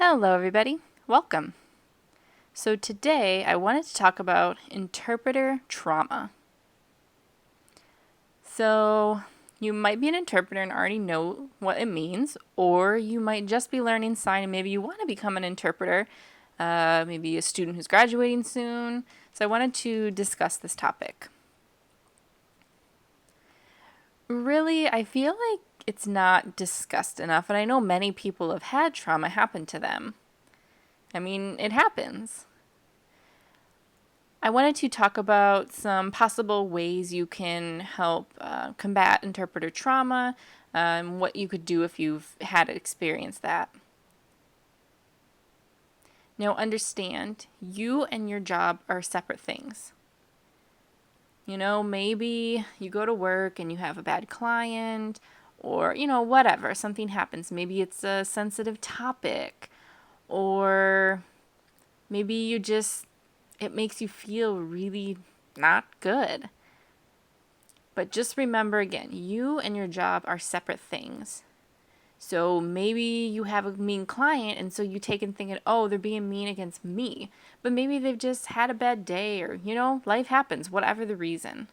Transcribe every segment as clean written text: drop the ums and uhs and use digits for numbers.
Hello, everybody. Welcome. So, today I wanted to talk about interpreter trauma. So, you might be an interpreter and already know what it means, or you might just be learning sign and maybe you want to become an interpreter, maybe a student who's graduating soon. So, I wanted to discuss this topic. Really, I feel like it's not discussed enough, and I know many people have had trauma happen to them. I mean, it happens. I wanted to talk about some possible ways you can help combat interpreter trauma, what you could do if you've had experienced that. Now, understand, you and your job are separate things. You know, maybe you go to work and you have a bad client, or, whatever, something happens. Maybe it's a sensitive topic, or maybe it makes you feel really not good. But just remember again, you and your job are separate things. So maybe you have a mean client and so you take and think, oh, they're being mean against me. But maybe they've just had a bad day or, life happens, whatever the reason.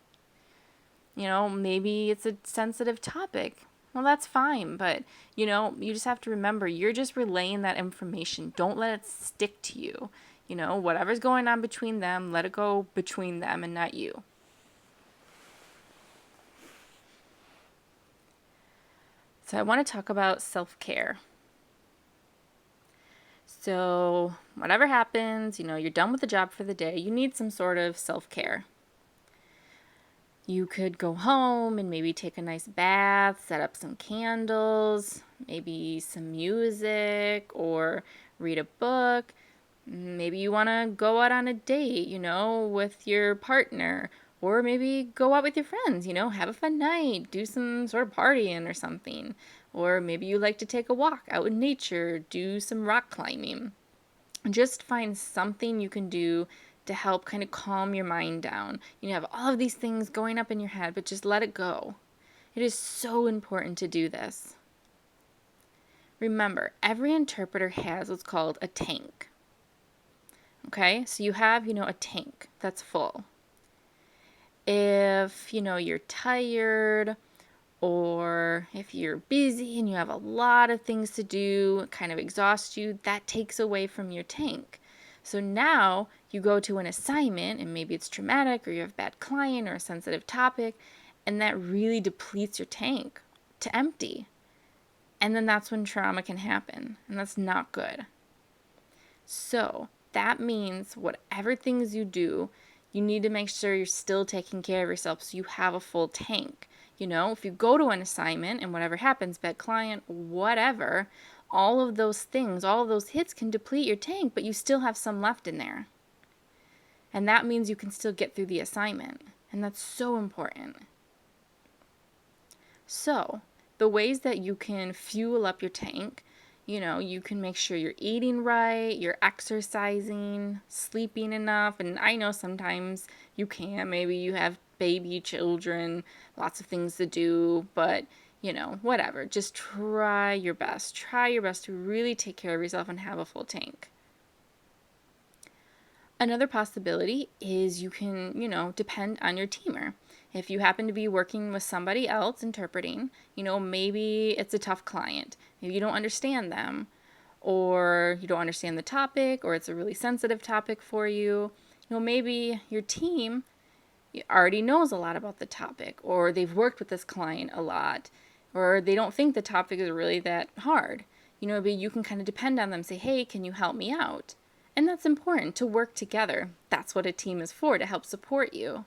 Maybe it's a sensitive topic. Well, that's fine. But, you just have to remember you're just relaying that information. Don't let it stick to you. Whatever's going on between them, let it go between them and not you. So I want to talk about self-care. So whatever happens, you're done with the job for the day, you need some sort of self-care. You could go home and maybe take a nice bath, set up some candles, maybe some music, or read a book. Maybe you want to go out on a date, with your partner. Or maybe go out with your friends, have a fun night, do some sort of partying or something. Or maybe you like to take a walk out in nature, do some rock climbing. Just find something you can do to help kind of calm your mind down. You have all of these things going up in your head, but just let it go. It is so important to do this. Remember, every interpreter has what's called a tank. Okay, so you have, a tank that's full. If, you're tired or if you're busy and you have a lot of things to do, kind of exhaust you, that takes away from your tank. So now you go to an assignment and maybe it's traumatic or you have a bad client or a sensitive topic, and that really depletes your tank to empty. And then that's when trauma can happen, and that's not good. So that means whatever things you do, you need to make sure you're still taking care of yourself so you have a full tank. If you go to an assignment and whatever happens, bad client, whatever, all of those things, all of those hits can deplete your tank, but you still have some left in there. And that means you can still get through the assignment. And that's so important. So, the ways that you can fuel up your tank, you can make sure you're eating right, you're exercising, sleeping enough. And I know sometimes you can't. Maybe you have baby children, lots of things to do, but whatever. Just try your best. Try your best to really take care of yourself and have a full tank. Another possibility is you can, depend on your teamer. If you happen to be working with somebody else interpreting, maybe it's a tough client. Maybe you don't understand them, or you don't understand the topic, or it's a really sensitive topic for you. Maybe your team already knows a lot about the topic, or they've worked with this client a lot, or they don't think the topic is really that hard. But you can kind of depend on them, say, hey, can you help me out? And that's important, to work together. That's what a team is for, to help support you.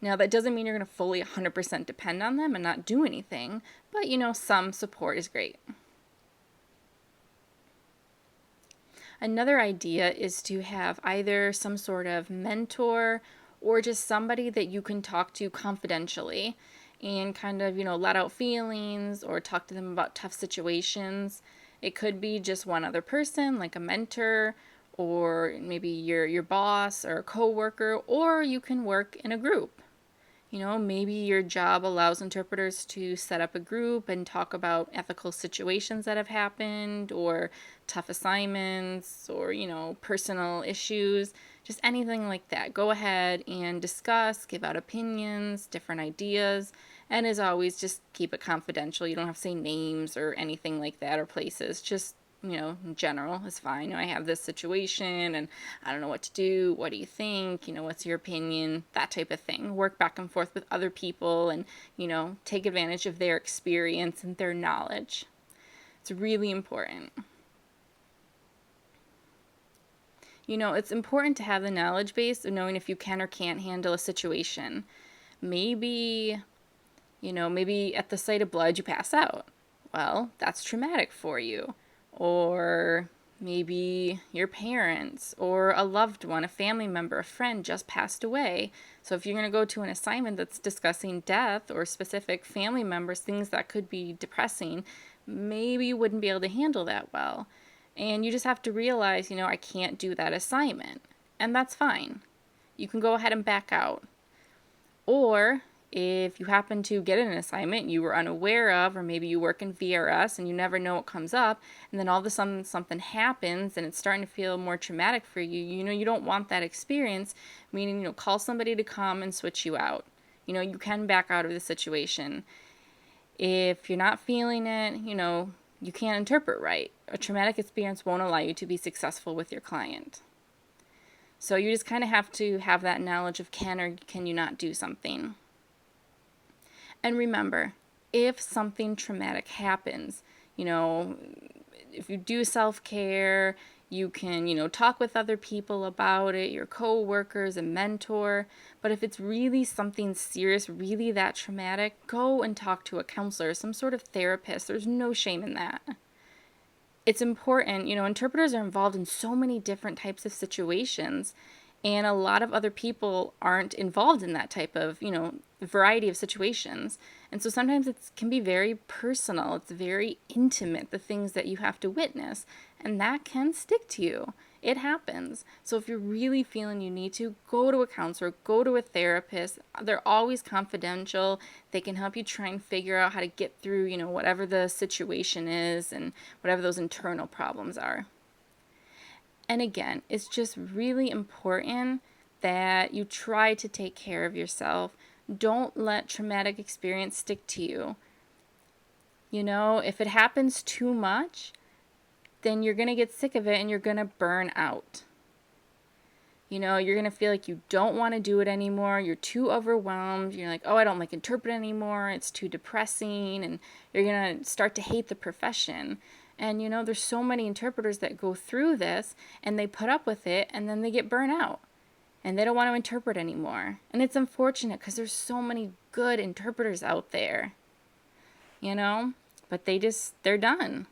Now, that doesn't mean you're going to fully 100% depend on them and not do anything, but some support is great. Another idea is to have either some sort of mentor or just somebody that you can talk to confidentially and kind of, let out feelings or talk to them about tough situations. It could be just one other person, like a mentor, or maybe your boss or a coworker, or you can work in a group. Maybe your job allows interpreters to set up a group and talk about ethical situations that have happened, or tough assignments, or, personal issues, just anything like that. Go ahead and discuss, give out opinions, different ideas, and as always, just keep it confidential. You don't have to say names or anything like that, or places. Just in general is fine. I have this situation and I don't know what to do. What do you think? What's your opinion? That type of thing. Work back and forth with other people and, take advantage of their experience and their knowledge. It's really important. It's important to have the knowledge base of knowing if you can or can't handle a situation. Maybe at the sight of blood you pass out. Well, that's traumatic for you. Or maybe your parents or a loved one, a family member, a friend just passed away. So if you're going to go to an assignment that's discussing death or specific family members, things that could be depressing, maybe you wouldn't be able to handle that well. And you just have to realize, I can't do that assignment. And that's fine. You can go ahead and back out. Or if you happen to get an assignment you were unaware of, or maybe you work in VRS and you never know what comes up, and then all of a sudden something happens and it's starting to feel more traumatic for you, you don't want that experience, meaning, call somebody to come and switch you out. You can back out of the situation. If you're not feeling it, you can't interpret right. A traumatic experience won't allow you to be successful with your client. So you just kind of have to have that knowledge of can or can you not do something. And remember, if something traumatic happens, if you do self-care, you can, talk with other people about it, your co-workers, a mentor. But if it's really something serious, really that traumatic, go and talk to a counselor, some sort of therapist. There's no shame in that. It's important, interpreters are involved in so many different types of situations, and a lot of other people aren't involved in that type of, variety of situations. And so sometimes it can be very personal. It's very intimate, the things that you have to witness, and that can stick to you. It happens. So if you're really feeling you need to, go to a counselor, go to a therapist. They're always confidential. They can help you try and figure out how to get through, whatever the situation is and whatever those internal problems are. And again, it's just really important that you try to take care of yourself. Don't let traumatic experience stick to you. If it happens too much, then you're going to get sick of it and you're going to burn out. You're going to feel like you don't want to do it anymore. You're too overwhelmed. You're like, oh, I don't like interpret anymore. It's too depressing. And you're going to start to hate the profession. And, there's so many interpreters that go through this and they put up with it and then they get burnt out. And they don't want to interpret anymore. And it's unfortunate because there's so many good interpreters out there. But they're done.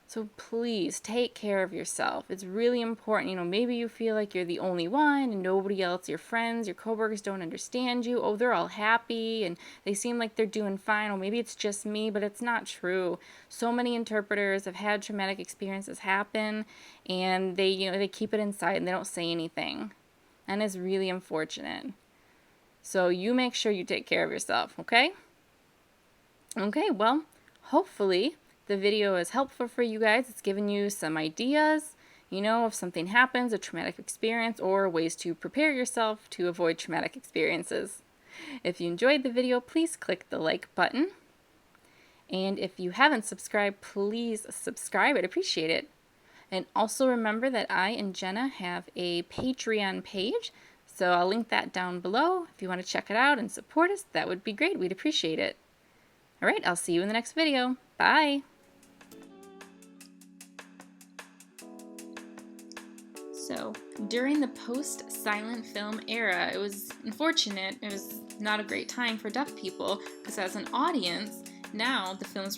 So please take care of yourself. It's really important. Maybe you feel like you're the only one and nobody else, your friends, your coworkers don't understand you. Oh, they're all happy and they seem like they're doing fine. Or maybe it's just me, but it's not true. So many interpreters have had traumatic experiences happen and they keep it inside and they don't say anything. And it's really unfortunate. So you make sure you take care of yourself, okay? Okay, well, hopefully the video is helpful for you guys. It's given you some ideas, if something happens, a traumatic experience, or ways to prepare yourself to avoid traumatic experiences. If you enjoyed the video, please click the like button. And if you haven't subscribed, please subscribe. I'd appreciate it. And also remember that I and Jenna have a Patreon page, so I'll link that down below. If you want to check it out and support us, that would be great. We'd appreciate it. All right, I'll see you in the next video. Bye. So, during the post-silent film era, it was unfortunate. It was not a great time for deaf people because as an audience, now the films were